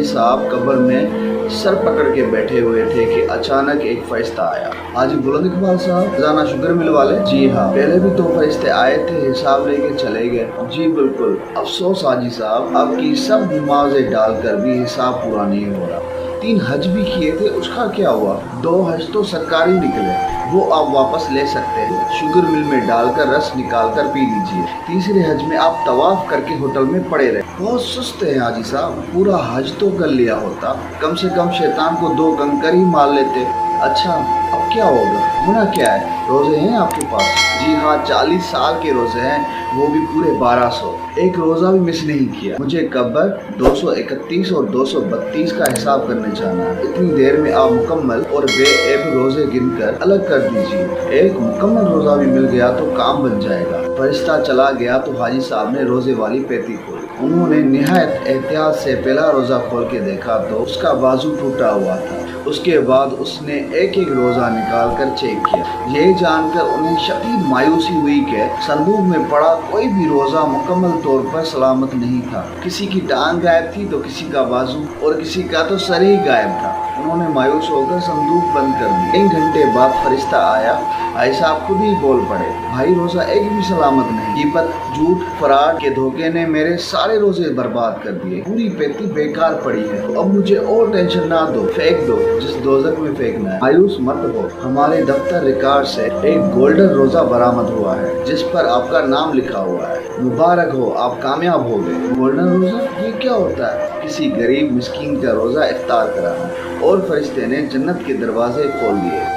साहब कब्र में सर पकड़ के बैठे हुए थे कि अचानक एक फरिश्ता आया। हाजी बुलंद इकबाल साहब, खजाना शुगर मिल वाले? जी हाँ, पहले भी 2 फरिश्ते आए थे, हिसाब लेके चले गए। जी बिल्कुल। अफसोस हाजी साहब, आपकी सब नमाजें डालकर भी हिसाब पूरा नहीं हो रहा। 3 हज भी किए थे, उसका क्या हुआ? 2 हज तो सरकारी निकले, वो आप वापस ले सकते हैं। शुगर मिल में डालकर रस निकाल कर पी लीजिए। तीसरे हज में आप तवाफ करके होटल में पड़े रहे। बहुत सुस्त है हाजी साहब, पूरा हज तो कर लिया होता, कम से कम शैतान को 2 कंकर ही मार लेते। अच्छा, अब क्या होगा? होना क्या है? रोजे हैं आपके पास? जी हाँ, 40 साल के रोजे हैं, वो भी पूरे 1200। एक रोजा भी मिस नहीं किया। मुझे कब्र 231 और 232 का हिसाब करने जाना है। इतनी देर में आप मुकम्मल और बेऐब रोजे गिनकर अलग कर दीजिए। एक मुकम्मल रोजा भी मिल गया तो काम बन जाएगा। फरिश्ता चला गया तो हाजी साहब ने रोजे वाली पेटी खोली। उन्होंने निहायत एहतियात से पहला रोजा खोल के देखा तो उसका बाजू टूटा हुआ था। उसके बाद उसने एक एक रोजा निकाल कर चेक किया। ये जानकर उन्हें शदीद मायूसी हुई कि संदूक में पड़ा कोई भी रोजा मुकम्मल तौर पर सलामत नहीं था। किसी की टांग गायब थी तो किसी का बाजू और किसी का तो सर ही गायब था। उन्होंने मायूस होकर संदूक बंद कर दी। 1 घंटे बाद फरिश्ता आया। भाई साहब खुद ही बोल पड़े, भाई रोजा एक भी सलामत नहीं। गिबत, झूठ, फराड के धोखे ने मेरे सारे रोजे बर्बाद कर दिए। पूरी पेटी बेकार पड़ी है। अब मुझे और टेंशन ना दो, फेंक दो जिस दोजख में फेंकना है। मायूस मत हो, हमारे दफ्तर रिकॉर्ड से एक गोल्डन रोजा बरामद हुआ है जिस पर आपका नाम लिखा हुआ है। मुबारक हो, आप कामयाब हो गए। गोल्डन रोजा? ये क्या होता है? किसी गरीब मिस्कीन का रोजा इफ्तार कराना। और फरिश्ते ने जन्नत के दरवाजे खोल दिए।